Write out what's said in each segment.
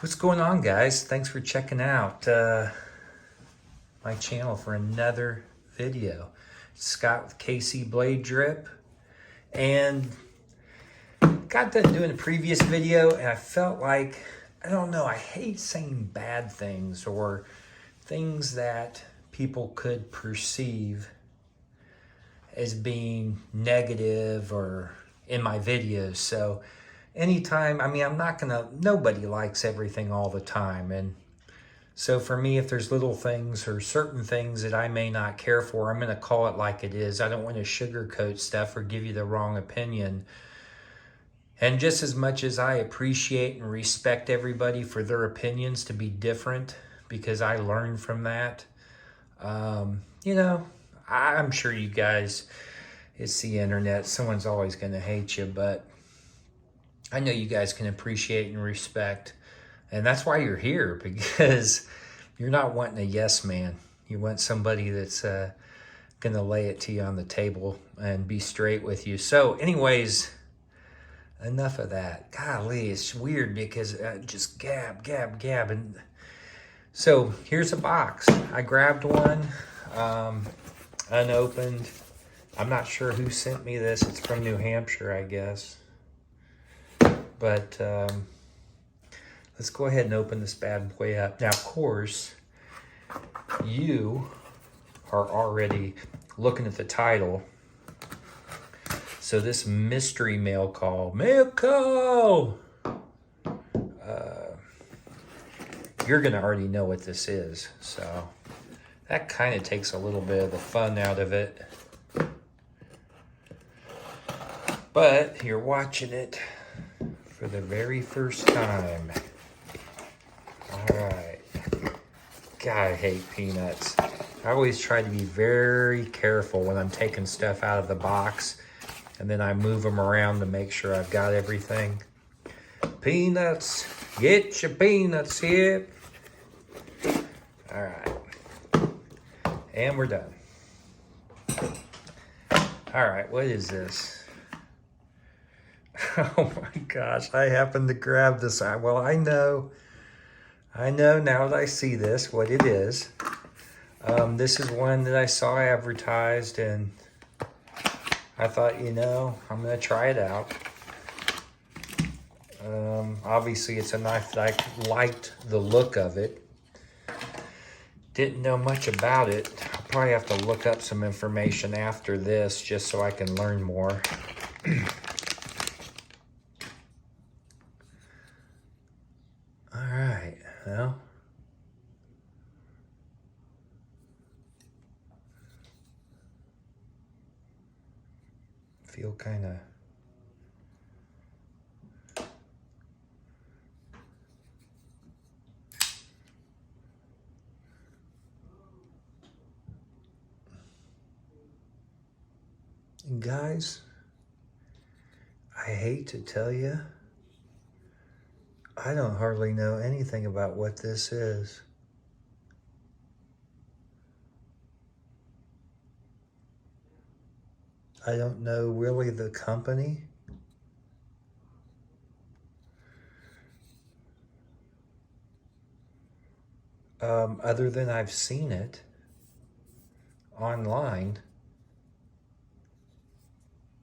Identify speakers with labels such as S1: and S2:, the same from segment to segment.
S1: What's going on, guys? Thanks for checking out my channel for another video. Scott with KC Blade Drip, and got done doing a previous video and I felt like, I don't know, I hate saying bad things or things that people could perceive as being negative or in my videos. So anytime, I mean, nobody likes everything all the time. And so for me, if there's little things or certain things that I may not care for, I'm going to call it like it is. I don't want to sugarcoat stuff or give you the wrong opinion. And just as much as I appreciate and respect everybody for their opinions to be different, because I learn from that, you know, I'm sure you guys, it's the internet, someone's always going to hate you, but I know you guys can appreciate and respect. And that's why you're here, because you're not wanting a yes man. You want somebody that's going to lay it to you on the table and be straight with you. So anyways, enough of that. Golly, it's weird because just gab. And so here's a box. I grabbed one, unopened. I'm not sure who sent me this. It's from New Hampshire, I guess. But let's go ahead and open this bad boy up. Now, of course, you are already looking at the title. So this mystery mail call, you're gonna already know what this is. So that kind of takes a little bit of the fun out of it. But you're watching it for the very first time. All right. God, I hate peanuts. I always try to be very careful when I'm taking stuff out of the box, and then I move them around to make sure I've got everything. Peanuts, get your peanuts here. All right. And we're done. All right, what is this? Oh my gosh, I happened to grab this. Well, I know now that I see this, what it is. This is one that I saw advertised, and I thought, you know, I'm going to try it out. Obviously, it's a knife that I liked the look of it. Didn't know much about it. I'll probably have to look up some information after this just so I can learn more. Alright, well, feel kind of guys, I hate to tell you, I don't hardly know anything about what this is. I don't know really the company. Other than I've seen it online,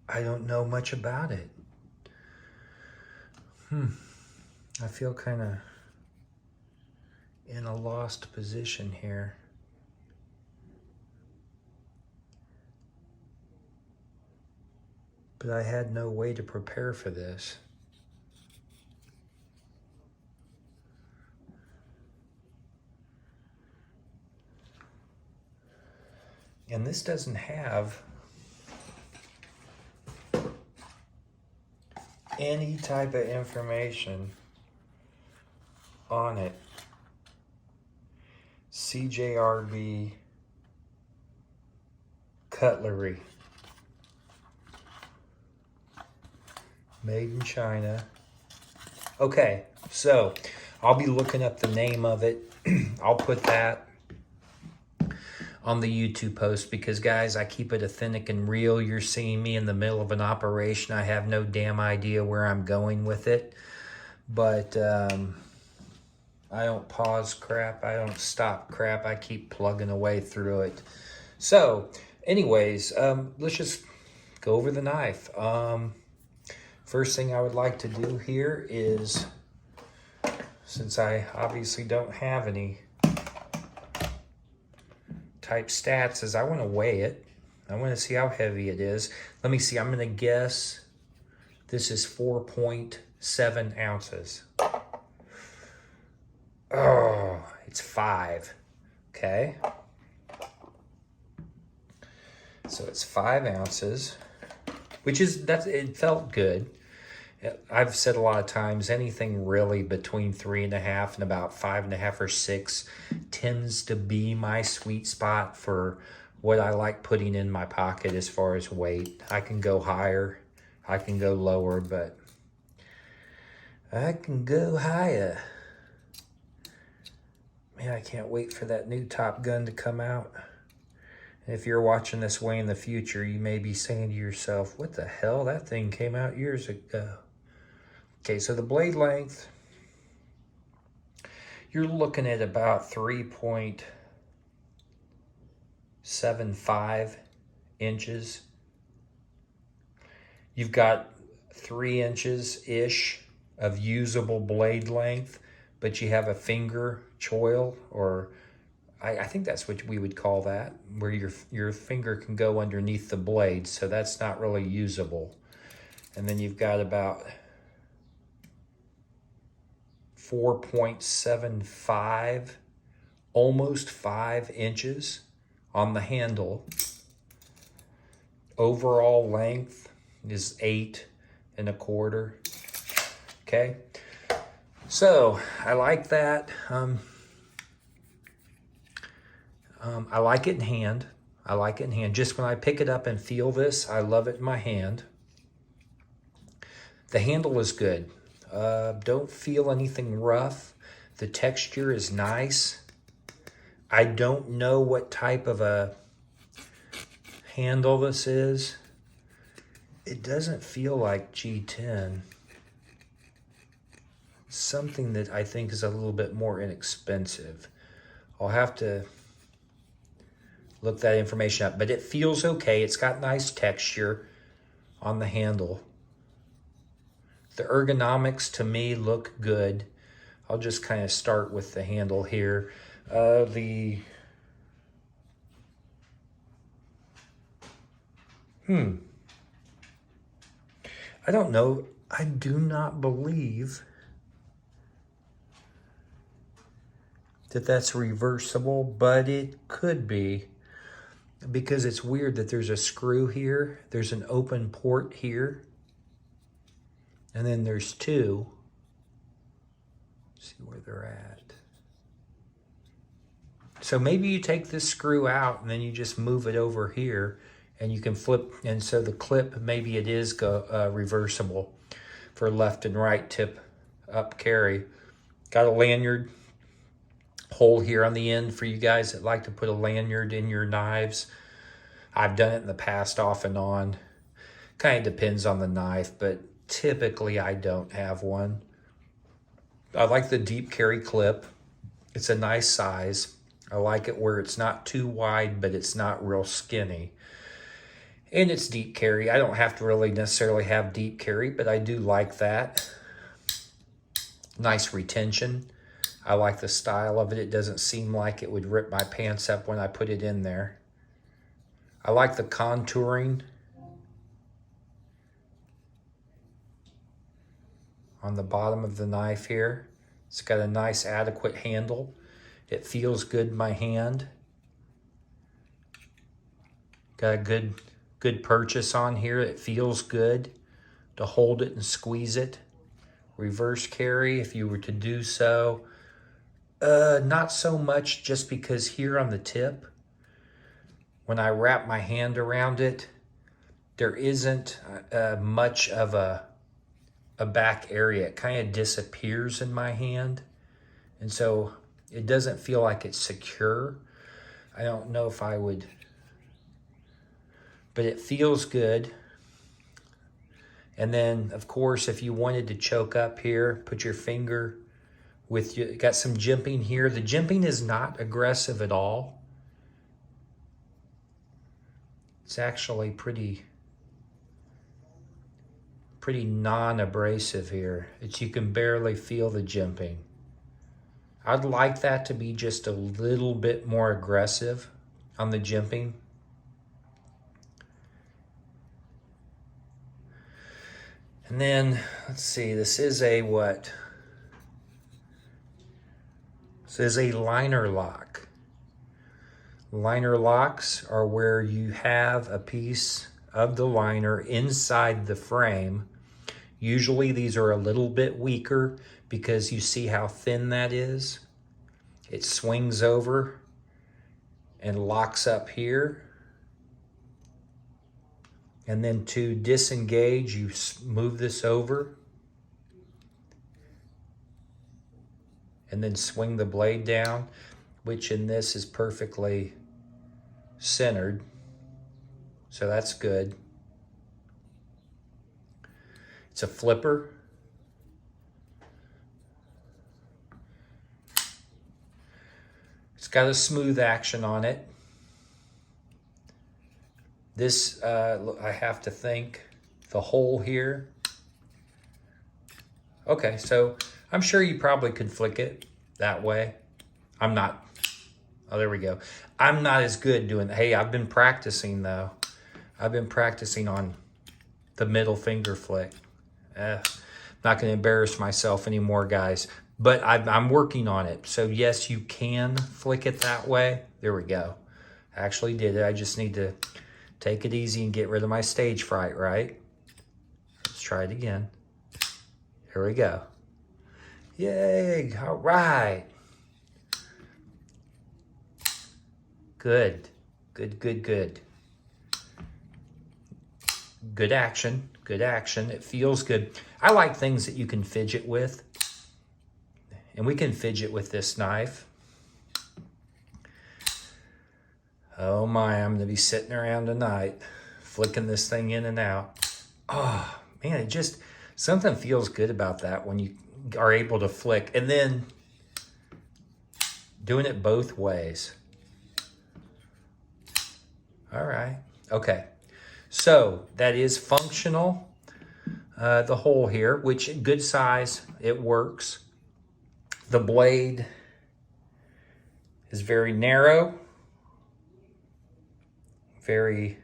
S1: I don't know much about it. I feel kind of in a lost position here. But I had no way to prepare for this. And this doesn't have any type of information on it. CJRB Cutlery. Made in China. Okay, so I'll be looking up the name of it. I'll put that on the YouTube post because, guys, I keep it authentic and real. You're seeing me in the middle of an operation. I have no damn idea where I'm going with it. But I don't pause crap. I don't stop crap. I keep plugging away through it. So, anyways, let's just go over the knife. First thing I would like to do here is, since I obviously don't have any type stats, is I want to weigh it. I want to see how heavy it is. Let me see. I'm going to guess this is 4.7 ounces. Oh, it's 5. Okay. So it's 5 ounces, which is, it felt good. I've said a lot of times, anything really between 3.5 and about 5.5 or 6 tends to be my sweet spot for what I like putting in my pocket as far as weight. I can go higher, I can go lower, but I can go higher. Man, I can't wait for that new Top Gun to come out. And if you're watching this way in the future, you may be saying to yourself, what the hell? That thing came out years ago. Okay, so the blade length, you're looking at about 3.75 inches. You've got 3 inches-ish of usable blade length, but you have a finger choil, or I think that's what we would call that, where your finger can go underneath the blade, so that's not really usable. And then you've got about 4.75, almost 5 inches on the handle. Overall length is 8.25. Okay, so I like that. I like it in hand. I like it in hand. Just when I pick it up and feel this, I love it in my hand. The handle is good. Don't feel anything rough. The texture is nice. I don't know what type of a handle this is. It doesn't feel like G10. Something that I think is a little bit more inexpensive. I'll have to look that information up, but it feels okay. It's got nice texture on the handle. The ergonomics to me look good. I'll just kind of start with the handle here. I don't know. I do not believe that that's reversible, but it could be, because it's weird that there's a screw here. There's an open port here. And then there's 2. Let's see where they're at. So maybe you take this screw out and then you just move it over here and you can flip. And so the clip, maybe it is reversible for left and right tip up carry. Got a lanyard hole here on the end for you guys that like to put a lanyard in your knives. I've done it in the past off and on. Kind of depends on the knife, but typically I don't have one. I like the deep carry clip. It's a nice size. I like it where it's not too wide, but it's not real skinny. And it's deep carry. I don't have to really necessarily have deep carry, but I do like that. Nice retention. I like the style of it. It doesn't seem like it would rip my pants up when I put it in there. I like the contouring on the bottom of the knife here. It's got a nice adequate handle. It feels good in my hand. Got a good purchase on here. It feels good to hold it and squeeze it. Reverse carry, if you were to do so. Not so much, just because here on the tip, when I wrap my hand around it, there isn't much of a back area. It kind of disappears in my hand. And so it doesn't feel like it's secure. I don't know if I would, but it feels good. And then, of course, if you wanted to choke up here, put your finger with you. Got some jimping here. The jimping is not aggressive at all. It's actually pretty non-abrasive here. You can barely feel the jimping. I'd like that to be just a little bit more aggressive on the jimping. And then, let's see, this is a what? This is a liner lock. Liner locks are where you have a piece of the liner inside the frame. Usually these are a little bit weaker because you see how thin that is. It swings over and locks up here. And then to disengage, you move this over and then swing the blade down, which in this is perfectly centered. So that's good. It's a flipper. It's got a smooth action on it. This, I have to think, the hole here. Okay, so I'm sure you probably could flick it that way. I'm not. Oh, there we go. I'm not as good doing, hey, I've been practicing though. I've been practicing on the middle finger flick. Not gonna embarrass myself anymore, guys, but I'm working on it. So yes, you can flick it that way. There we go. I actually did it. I just need to take it easy and get rid of my stage fright, right? Let's try it again. Here we go. Yay, all right. Good, good, good, good. Good action, good action. It feels good. I like things that you can fidget with. And we can fidget with this knife. Oh my, I'm gonna be sitting around tonight, flicking this thing in and out. Oh man, it just, something feels good about that when you are able to flick. And then doing it both ways. All right, okay. So that is functional, the hole here, which good size, it works. The blade is very narrow, very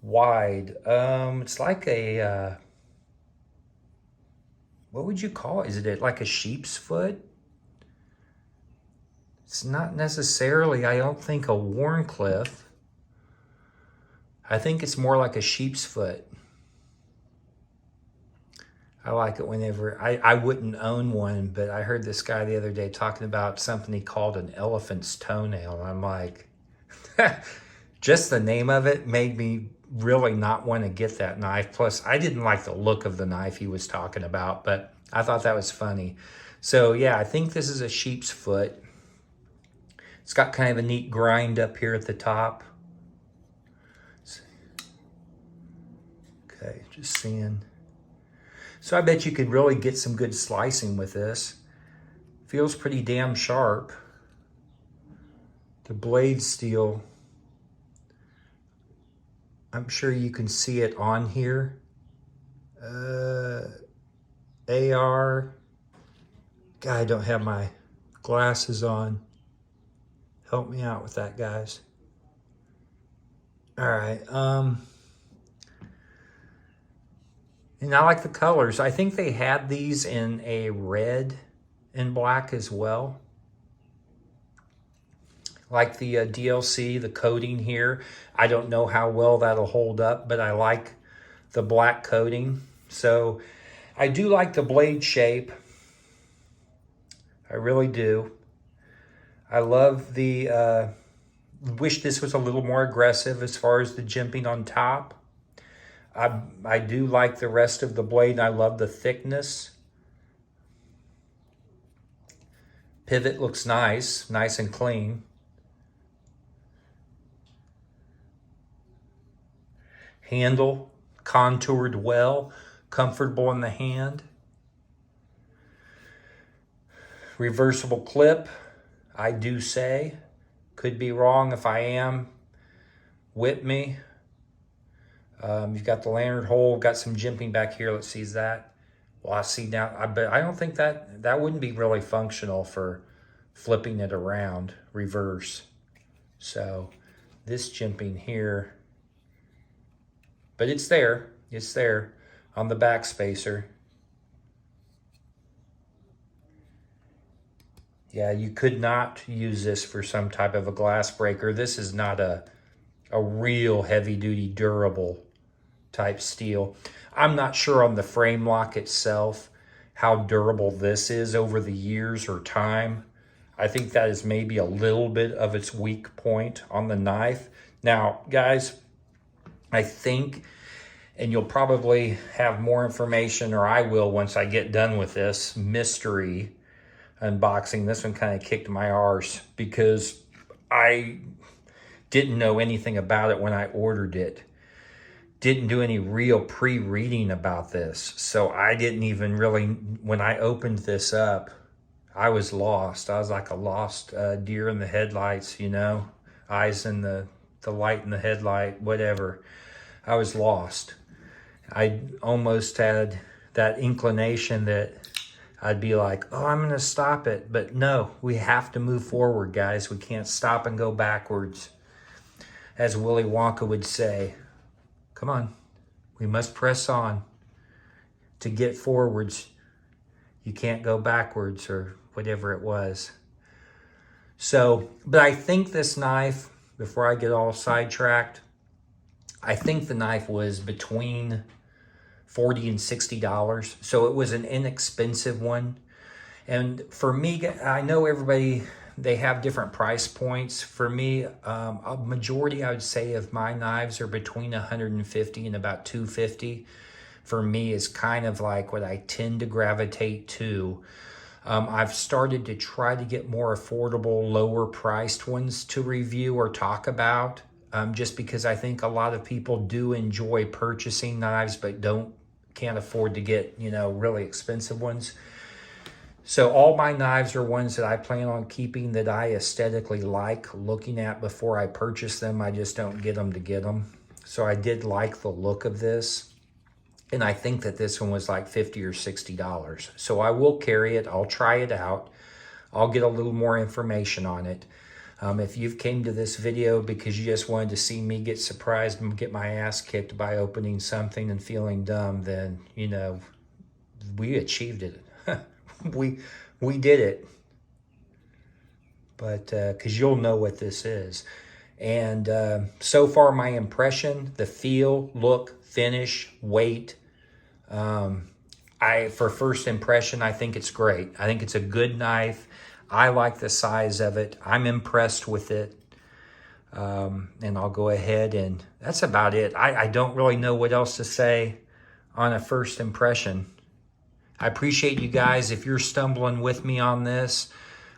S1: wide. It's like a, what would you call it? Is it like a sheep's foot? It's not necessarily, I don't think, a Wharncliffe. I think it's more like a sheep's foot. I like it whenever, I wouldn't own one, but I heard this guy the other day talking about something he called an elephant's toenail. And I'm like, just the name of it made me really not want to get that knife. Plus, I didn't like the look of the knife he was talking about, but I thought that was funny. So yeah, I think this is a sheep's foot. It's got kind of a neat grind up here at the top. Okay, just seeing. So I bet you could really get some good slicing with this. Feels pretty damn sharp. The blade steel, I'm sure you can see it on here. AR. God, I don't have my glasses on. Help me out with that, guys. All right. And I like the colors. I think they had these in a red and black as well. Like the DLC, the coating here. I don't know how well that'll hold up, but I like the black coating. So I do like the blade shape. I really do. I love the, wish this was a little more aggressive as far as the jimping on top. I do like the rest of the blade, and I love the thickness. Pivot looks nice, nice and clean. Handle, contoured well, comfortable in the hand. Reversible clip, I do say. Could be wrong. If I am, whip me. You've got the lanyard hole, got some jimping back here. Let's see, is that? Well, I see now. I don't think that wouldn't be really functional for flipping it around, reverse. So this jimping here, but it's there. It's there on the back spacer. Yeah, you could not use this for some type of a glass breaker. This is not a real heavy-duty, durable type steel. I'm not sure on the frame lock itself how durable this is over the years or time. I think that is maybe a little bit of its weak point on the knife. Now, guys, I think, and you'll probably have more information, or I will once I get done with this mystery unboxing. This one kind of kicked my arse because I didn't know anything about it when I ordered it. Didn't do any real pre-reading about this. So I didn't even really, when I opened this up, I was lost. I was like a lost deer in the headlights, you know, eyes in the light in the headlight, whatever. I was lost. I almost had that inclination that I'd be like, oh, I'm going to stop it. But no, we have to move forward, guys. We can't stop and go backwards. As Willy Wonka would say, come on, we must press on to get forwards. You can't go backwards, or whatever it was. So, but I think this knife, before I get all sidetracked, I think the knife was between $40 and $60. So it was an inexpensive one. And for me, I know everybody, they have different price points. For me, a majority, I would say, of my knives are between $150 and about $250. For me, is kind of like what I tend to gravitate to. I've started to try to get more affordable, lower priced ones to review or talk about, just because I think a lot of people do enjoy purchasing knives, but can't afford to get, you know, really expensive ones. So all my knives are ones that I plan on keeping, that I aesthetically like looking at before I purchase them. I just don't get them to get them. So I did like the look of this. And I think that this one was like $50 or $60. So I will carry it. I'll try it out. I'll get a little more information on it. If you've came to this video because you just wanted to see me get surprised and get my ass kicked by opening something and feeling dumb, then, you know, we achieved it. we did it. But because you'll know what this is. And so far, my impression, the feel, look, finish, weight, for first impression, I think it's great. I think it's a good knife. I like the size of it. I'm impressed with it. And I'll go ahead, and that's about it. I don't really know what else to say on a first impression. I appreciate you guys. If you're stumbling with me on this,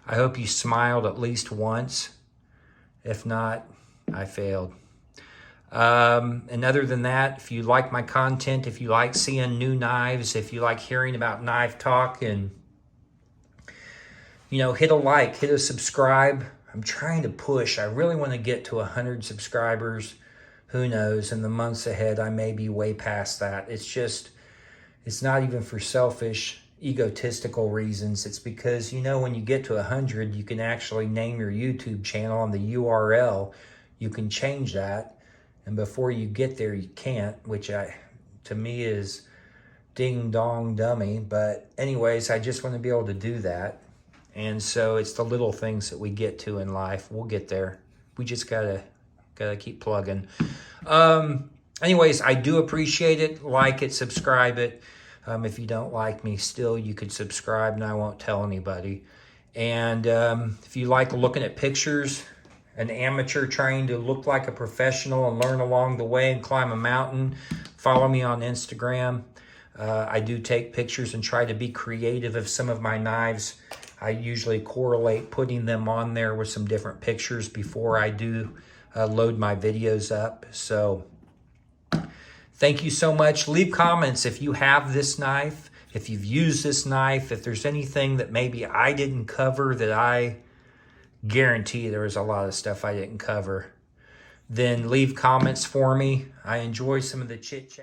S1: I hope you smiled at least once. If not, I failed. And other than that, if you like my content, if you like seeing new knives, if you like hearing about knife talk, and, you know, hit a like, hit a subscribe. I'm trying to push. I really want to get to 100 subscribers. Who knows? In the months ahead, I may be way past that. It's just, it's not even for selfish, egotistical reasons. It's because, you know, when you get to 100, you can actually name your YouTube channel on the URL. You can change that. And before you get there, you can't, which to me is ding dong dummy. But anyways, I just want to be able to do that. And so it's the little things that we get to in life. We'll get there. We just gotta keep plugging. Anyways, I do appreciate it. Like it, subscribe it. If you don't like me still, you could subscribe and I won't tell anybody. And if you like looking at pictures, an amateur trying to look like a professional and learn along the way and climb a mountain, follow me on Instagram. I do take pictures and try to be creative of some of my knives. I usually correlate putting them on there with some different pictures before I do load my videos up. So thank you so much. Leave comments if you have this knife, If you've used this knife, if there's anything that maybe I didn't cover, that I guarantee there was a lot of stuff I didn't cover, then leave comments for me. I enjoy some of the chit chat.